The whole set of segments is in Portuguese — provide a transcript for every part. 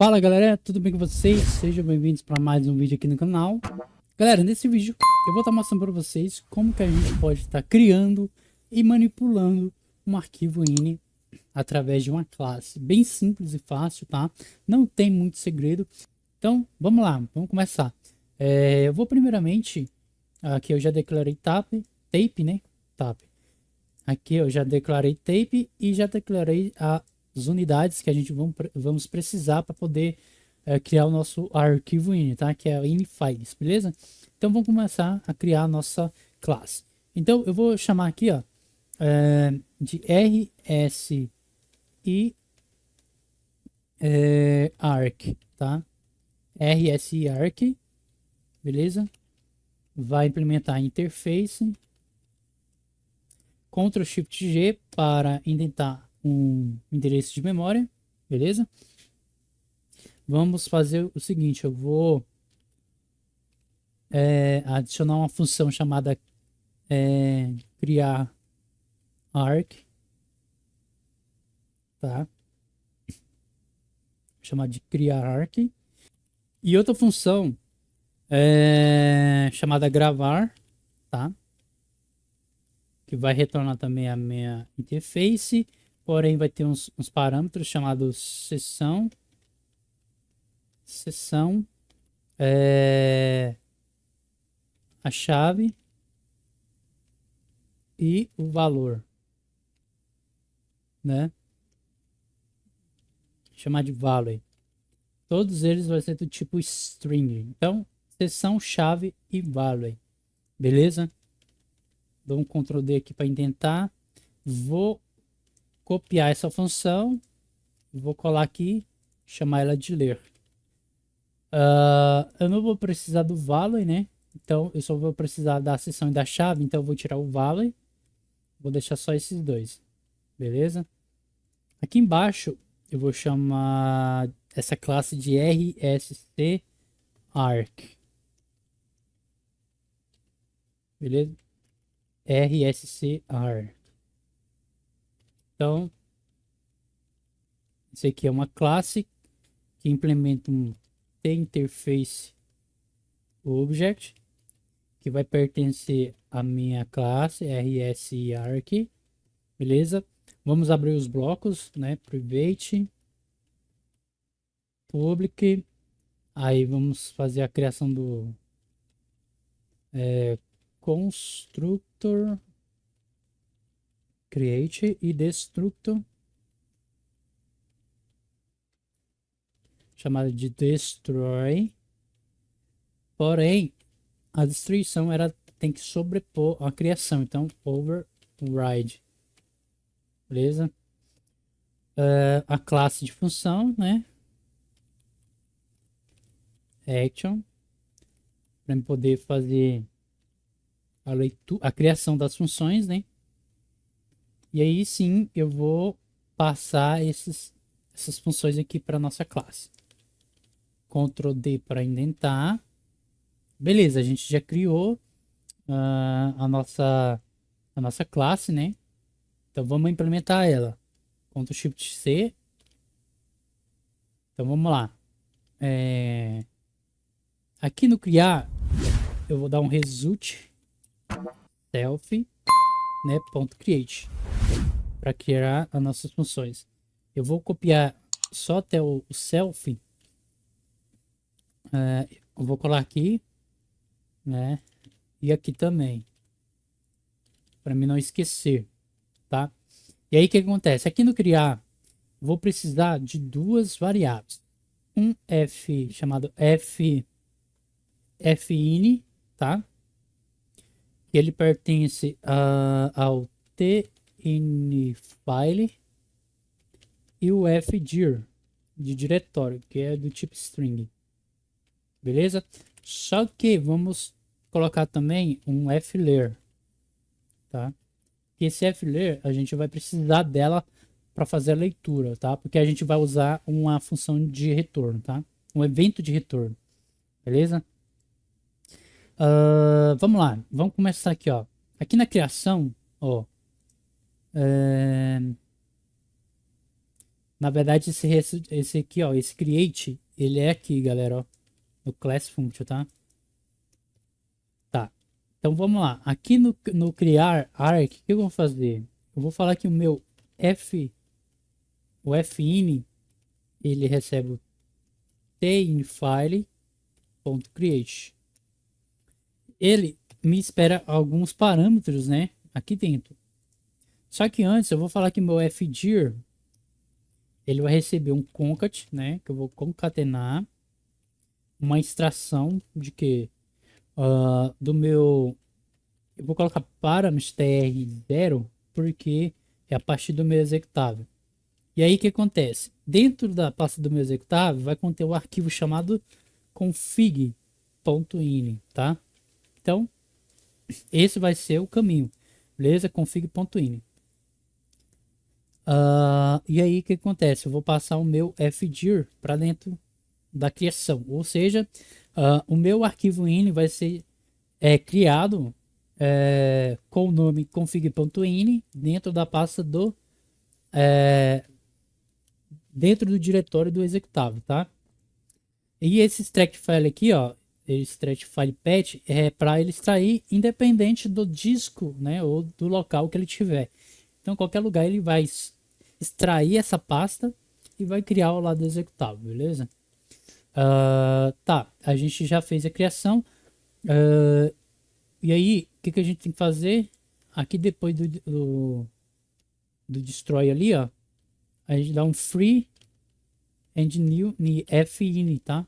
Fala galera, tudo bem com vocês? Sejam bem-vindos para mais um vídeo aqui no canal. Galera, nesse vídeo eu vou estar mostrando para vocês como que a gente pode estar criando e manipulando um arquivo ini através de uma classe. Bem simples e fácil, tá? Não tem muito segredo. Então, vamos lá, vamos começar. Eu vou primeiramente, aqui eu já declarei tape, né? Tape. Aqui eu já declarei tape e já declarei as unidades que a gente vamos precisar para poder criar o nosso arquivo ini, tá? Que é o ini-files, beleza? Então vamos começar a criar a nossa classe. Então eu vou chamar aqui, ó, de RSI arc, tá? RSI arc, beleza? Vai implementar a interface. Ctrl Shift G para indentar um endereço de memória, beleza? Vamos fazer o seguinte, eu vou adicionar uma função chamada criar arc, tá? Chamar de criar arc. E outra função chamada gravar, tá? Que vai retornar também a minha interface, porém vai ter uns parâmetros chamados sessão, a chave e o valor, né? Chamar de value. Todos eles vão ser do tipo string. Então, sessão, chave e value, beleza? Dou um Ctrl D aqui para indentar. Vou copiar essa função. Vou colar aqui. Chamar ela de ler. Eu não vou precisar do value, né? Então eu só vou precisar da seção e da chave. Então eu vou tirar o value. Vou deixar só esses dois. Beleza? Aqui embaixo eu vou chamar essa classe de RSC arc. Beleza? RSCAR. Então, isso aqui é uma classe que implementa um interface object que vai pertencer à minha classe RSArc, beleza? Vamos abrir os blocos, né? Private, public, aí vamos fazer a criação do constructor create e destructor, chamada de destroy. Porém, a destruição tem que sobrepor a criação, então override, beleza? A classe de função, né? Action, para poder fazer a criação das funções, né? E aí sim eu vou passar essas funções aqui para nossa classe. Ctrl D para indentar. Beleza, a gente já criou a nossa classe, né? Então vamos implementar ela. Ctrl Shift C. Então vamos lá. Aqui no criar, eu vou dar um result self, né? .create para criar as nossas funções. Eu vou copiar só até o self. Eu vou colar aqui, né? E aqui também, para mim não esquecer, tá? E aí o que acontece? Aqui no criar, vou precisar de duas variáveis. Um f chamado fini, tá? Que ele pertence ao tinifile, e o fdir de diretório, que é do tipo string, beleza? Só que vamos colocar também um fler, tá? E esse fler a gente vai precisar dela para fazer a leitura, tá? Porque a gente vai usar uma função de retorno, tá? Um evento de retorno, beleza? Vamos lá, vamos começar aqui, ó. Aqui na criação, ó, Na verdade, esse aqui, ó, esse create, ele é aqui, galera, ó, no class function, tá? Tá. Então vamos lá. Aqui no criar arc, o que eu vou fazer? Eu vou falar que o meu o fin, ele recebe o tinFile.create. Ele me espera alguns parâmetros, né, aqui dentro. Só que antes eu vou falar que meu fdir, ele vai receber um concat, né, que eu vou concatenar uma extração de que do meu, eu vou colocar parâmetros tr0 porque é a partir do meu executável. E aí o que acontece? Dentro da pasta do meu executável vai conter um arquivo chamado config.ini, tá? Então, esse vai ser o caminho, beleza? Config.ini. E aí o que acontece? Eu vou passar o meu fdir para dentro da criação, ou seja, o meu arquivo ini vai ser criado com o nome config.ini dentro da pasta do dentro do diretório do executável, tá? E esse extract file aqui, ó, esse extract file path é para ele extrair independente do disco, né, ou do local que ele tiver. Então, qualquer lugar ele vai extrair essa pasta e vai criar o lado executável, beleza? Tá, a gente já fez a criação. E aí, o que a gente tem que fazer? Aqui depois do destroy ali, ó, a gente dá um free and new fin, tá?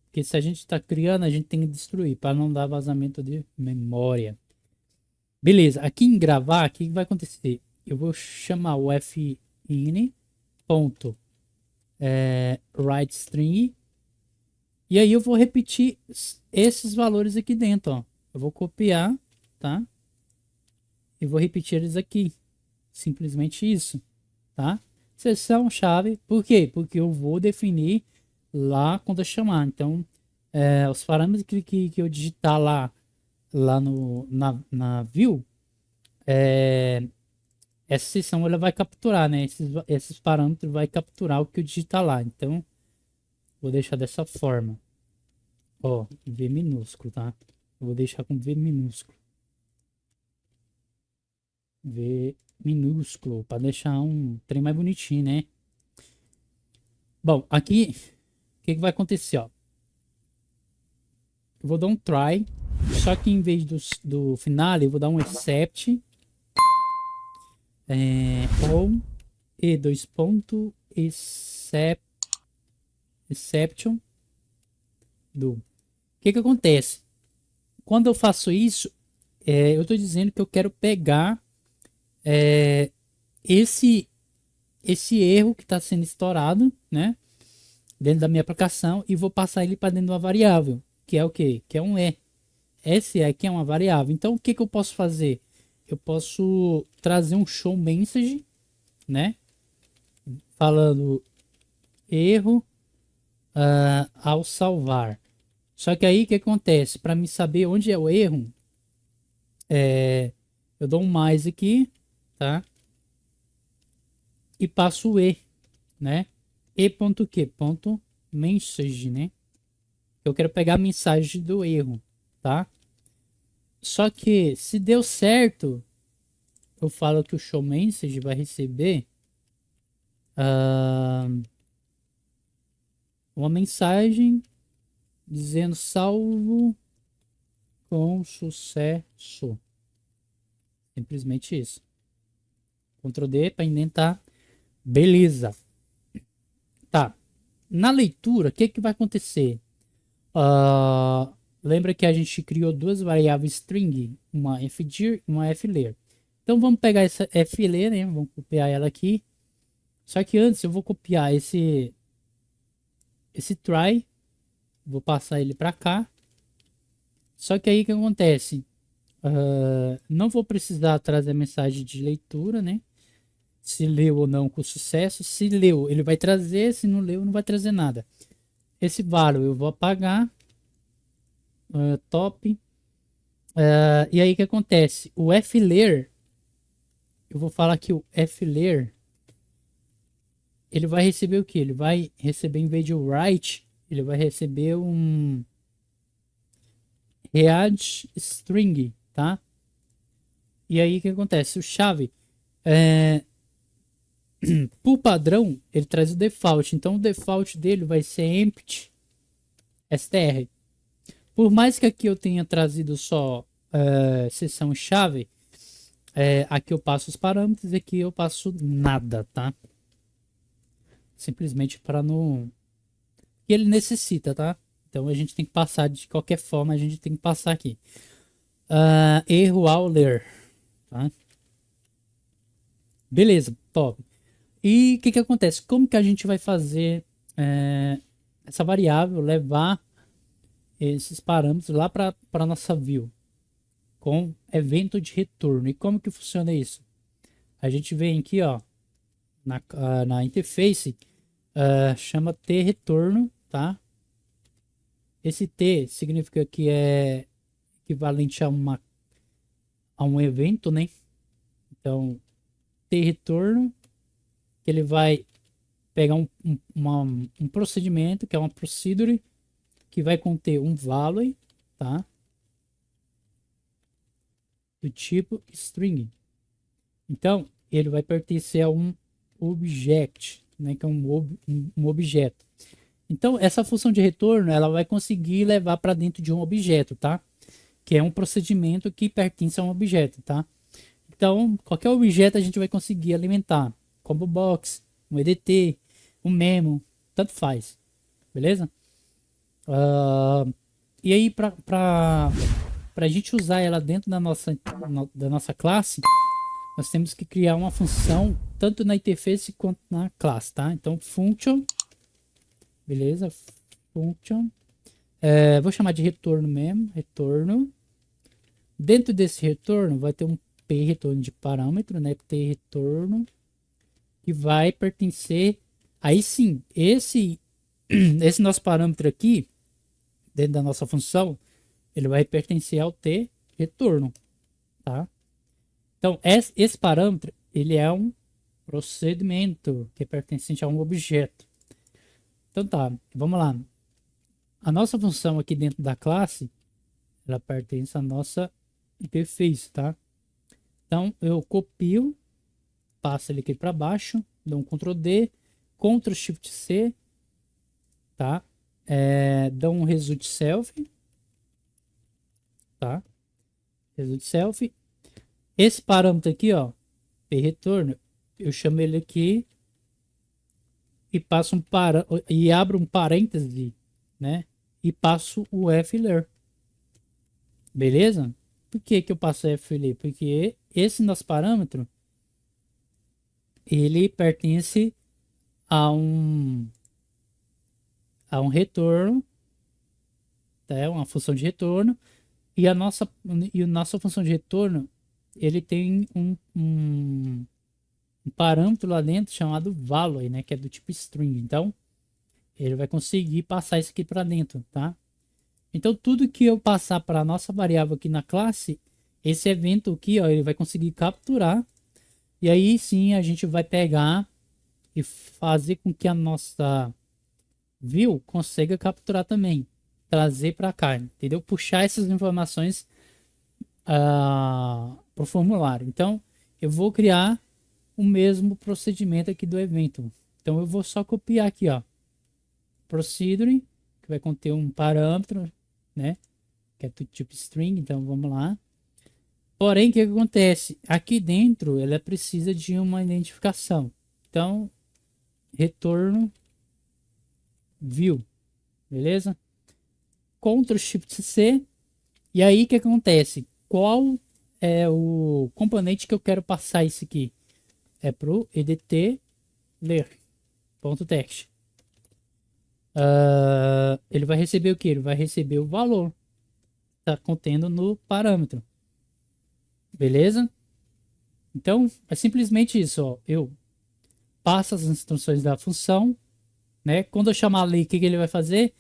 Porque se a gente está criando, a gente tem que destruir para não dar vazamento de memória. Beleza, aqui em gravar, o que vai acontecer? Eu vou chamar o fin ponto write string e aí eu vou repetir esses valores aqui dentro, ó. Eu vou copiar, tá? E vou repetir eles aqui. Simplesmente isso, tá? Seção chave, por quê? Porque eu vou definir lá quando eu chamar. Então, os parâmetros que eu digitar lá na view, essa seção ela vai capturar, né? Esses parâmetros vai capturar o que eu digitar lá. Então, vou deixar dessa forma. Ó, V minúsculo, tá? Eu vou deixar com V minúsculo. V minúsculo, para deixar um trem mais bonitinho, né? Bom, aqui, o que vai acontecer, ó? Eu vou dar um try, só que em vez do final, eu vou dar um except, ou exception do. O que acontece? Quando eu faço isso, eu estou dizendo que eu quero pegar esse erro que está sendo estourado, né, dentro da minha aplicação e vou passar ele para dentro de uma variável, que é o que? Que é um E. Esse aqui é uma variável. Então o que eu posso fazer? Eu posso trazer um show message, né, falando erro ao salvar. Só que aí o que acontece? Para me saber onde é o erro, eu dou um mais aqui, tá? E passo o E, né? E.que? Ponto message, né? Eu quero pegar a mensagem do erro, tá? Só que se deu certo, eu falo que o show message vai receber uma mensagem dizendo salvo com sucesso. Simplesmente isso. Ctrl D para indentar. Beleza. Tá. Na leitura, o que vai acontecer? Lembra que a gente criou duas variáveis string, uma fdir e uma flayer. Então vamos pegar essa flayer, né? Vamos copiar ela aqui. Só que antes eu vou copiar esse try, vou passar ele para cá. Só que aí o que acontece? Não vou precisar trazer mensagem de leitura, né? Se leu ou não com sucesso. Se leu, ele vai trazer. Se não leu, não vai trazer nada. Esse value eu vou apagar. Top. E aí o que acontece? O flayer, eu vou falar que o flayer ele vai receber o que? Ele vai receber, em vez de write, ele vai receber um read string, tá? E aí o que acontece? O chave, por padrão, ele traz o default. Então o default dele vai ser empty str. Por mais que aqui eu tenha trazido só seção chave, aqui eu passo os parâmetros e aqui eu passo nada, tá? Simplesmente para não... que ele necessita, tá? Então a gente tem que passar de qualquer forma, a gente tem que passar aqui. Erro ao ler, tá? Beleza, top. E o que acontece? Como que a gente vai fazer essa variável levar esses parâmetros lá para a nossa view com evento de retorno? E como que funciona isso? A gente vem aqui, ó, na interface, chama tRetorno, tá? Esse T significa que é equivalente a um evento, né? Então, tRetorno, que ele vai pegar um procedimento, que é uma procedure, que vai conter um value, tá? Do tipo string. Então, ele vai pertencer a um object, né? Que é um objeto. Então, essa função de retorno, ela vai conseguir levar para dentro de um objeto, tá? Que é um procedimento que pertence a um objeto, tá? Então, qualquer objeto a gente vai conseguir alimentar. Combo box, um EDT, um memo, tanto faz. Beleza? E aí, para a gente usar ela dentro da nossa classe, nós temos que criar uma função tanto na interface quanto na classe, tá? Então, function, beleza? Function, vou chamar de retorno mesmo, retorno. Dentro desse retorno vai ter um p retorno de parâmetro, né? T retorno, que vai pertencer, aí sim, esse nosso parâmetro aqui, dentro da nossa função, ele vai pertencer ao t retorno, tá? Então, esse parâmetro, ele é um procedimento que é pertencente a um objeto. Então tá, vamos lá. A nossa função aqui dentro da classe, ela pertence à nossa interface, tá? Então, eu copio, passo ele aqui para baixo, dou um Ctrl D, Ctrl Shift C, tá? Dou um result self, tá? Result self. Esse parâmetro aqui, ó, retorno, eu chamo ele aqui e passo e abro um parêntese, né? E passo o fler. Beleza? Por que eu passo fler? Porque esse nosso parâmetro, ele pertence a um retorno, tá? Uma função de retorno, e a nossa função de retorno, ele tem um parâmetro lá dentro chamado value, né, que é do tipo string. Então ele vai conseguir passar isso aqui para dentro, tá? Então tudo que eu passar para a nossa variável aqui na classe, esse evento aqui, ó, ele vai conseguir capturar, e aí sim a gente vai pegar e fazer com que a nossa view consiga capturar também, trazer para cá, entendeu? Puxar essas informações para o formulário. Então eu vou criar o mesmo procedimento aqui do evento. Então eu vou só copiar aqui, ó, procedure, que vai conter um parâmetro, né, que é do tipo string. Então vamos lá. Porém, o que acontece? Aqui dentro ela precisa de uma identificação. Então, retorno view, beleza? Ctrl Shift C. E aí o que acontece? Qual é o componente que eu quero passar isso aqui? É pro edt ler.text. Ele vai receber o que? Ele vai receber o valor que está contendo no parâmetro. Beleza? Então, é simplesmente isso, ó. Eu passo as instruções da função, né? Quando eu chamar ali, o que ele vai fazer?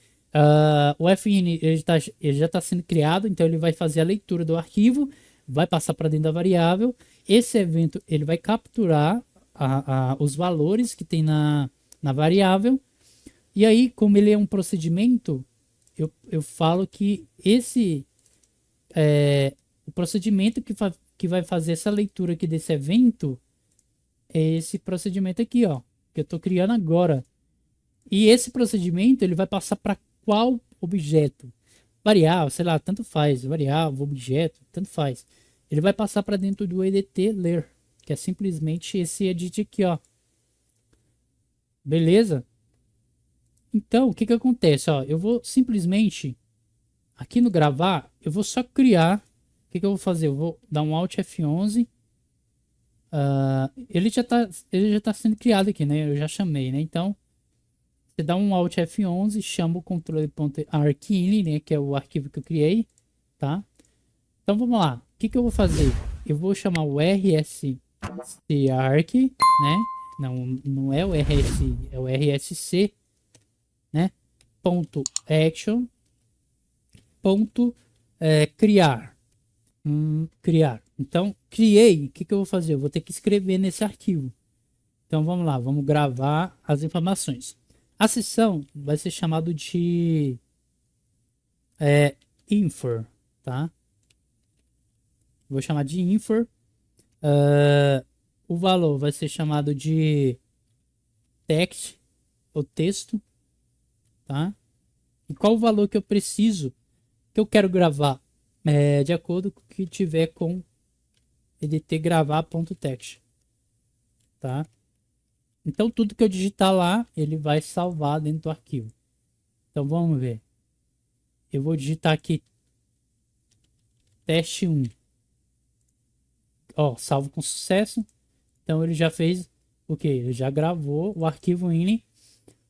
O fn ele já está sendo criado, então ele vai fazer a leitura do arquivo, vai passar para dentro da variável. Esse evento ele vai capturar os valores que tem na variável. E aí, como ele é um procedimento, eu falo que o procedimento que vai fazer essa leitura aqui desse evento é esse procedimento aqui, ó, que eu estou criando agora. E esse procedimento ele vai passar para qual objeto? Variável, sei lá, tanto faz. Variável, objeto, tanto faz. Ele vai passar para dentro do EDT ler, que é simplesmente esse edit aqui, ó. Beleza? Então, o que que acontece? Ó, eu vou simplesmente, aqui no gravar, eu vou só criar. O que que eu vou fazer? Eu vou dar um Alt F11. Ele já tá sendo criado aqui, né? Eu já chamei, né? Então, você dá um Alt F11, chama o controle.arcine, né? Que é o arquivo que eu criei, tá? Então, vamos lá. O que que eu vou fazer? Eu vou chamar o rscarc, né? Não é o rs, é o rsc, né? Ponto action, ponto criar. Criar. Então, criei. O que que eu vou fazer? Eu vou ter que escrever nesse arquivo. Então, vamos lá. Vamos gravar as informações. A sessão vai ser chamado de infer, tá? Vou chamar de infer. O valor vai ser chamado de text, ou texto, tá? E qual o valor que eu preciso, que eu quero gravar? De acordo com o que tiver com edt gravar.text, tá? Então tudo que eu digitar lá, ele vai salvar dentro do arquivo. Então vamos ver. Eu vou digitar aqui teste 1. Ó, salvo com sucesso. Então ele já fez o que? Ele já gravou o arquivo ini,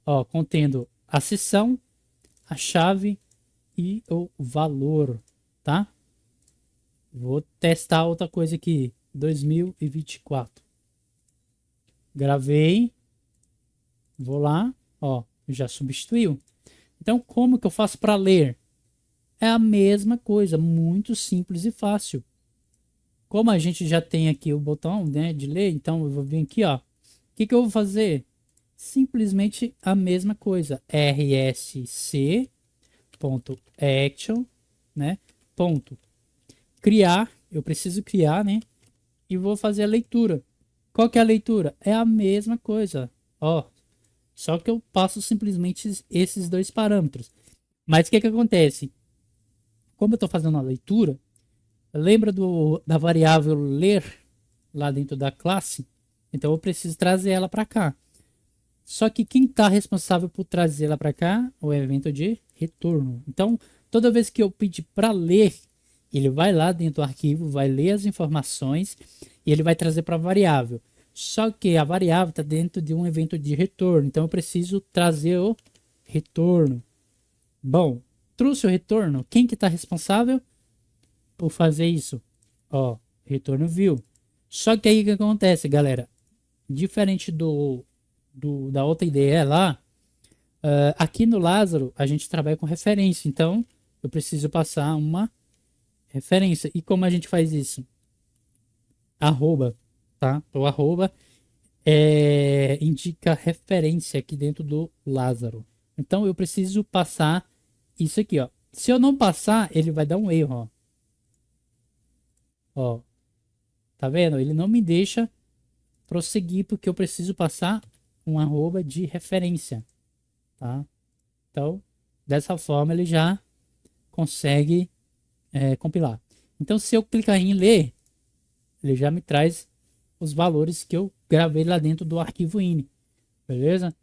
ó, contendo a sessão, a chave e o valor, tá? Vou testar outra coisa aqui. 2024. Gravei. Vou lá, ó, já substituiu. Então, como que eu faço para ler? É a mesma coisa, muito simples e fácil. Como a gente já tem aqui o botão, né, de ler, então eu vou vir aqui, ó. O que que eu vou fazer? Simplesmente a mesma coisa. rsc.action, né? Ponto. Criar, eu preciso criar, né? E vou fazer a leitura. Qual que é a leitura? É a mesma coisa, ó. Só que eu passo simplesmente esses dois parâmetros. Mas o que que acontece? Como eu estou fazendo a leitura, lembra da variável ler lá dentro da classe? Então eu preciso trazer ela para cá. Só que quem está responsável por trazer ela para cá é o evento de retorno. Então toda vez que eu pedir para ler, ele vai lá dentro do arquivo, vai ler as informações e ele vai trazer para a variável. Só que a variável está dentro de um evento de retorno. Então eu preciso trazer o retorno. Bom, trouxe o retorno. Quem que está responsável por fazer isso? Ó, retorno view. Só que aí o que acontece, galera? Diferente da outra ideia lá, aqui no Lázaro a gente trabalha com referência. Então eu preciso passar uma referência. E como a gente faz isso? Arroba, tá? O arroba indica referência aqui dentro do Lázaro. Então eu preciso passar isso aqui, ó. Se eu não passar, ele vai dar um erro, ó. Ó, tá vendo? Ele não me deixa prosseguir porque eu preciso passar um arroba de referência, tá? Então, dessa forma ele já consegue compilar. Então, se eu clicar em ler, ele já me traz os valores que eu gravei lá dentro do arquivo ini. Beleza?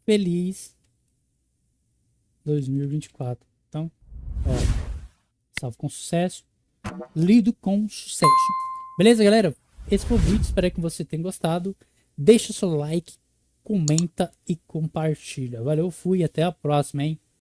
Feliz 2024. Então, ó, salvo com sucesso, lido com sucesso. Beleza, galera? Esse foi o vídeo, espero que você tenha gostado. Deixa o seu like, comenta e compartilha. Valeu, fui, até a próxima, hein?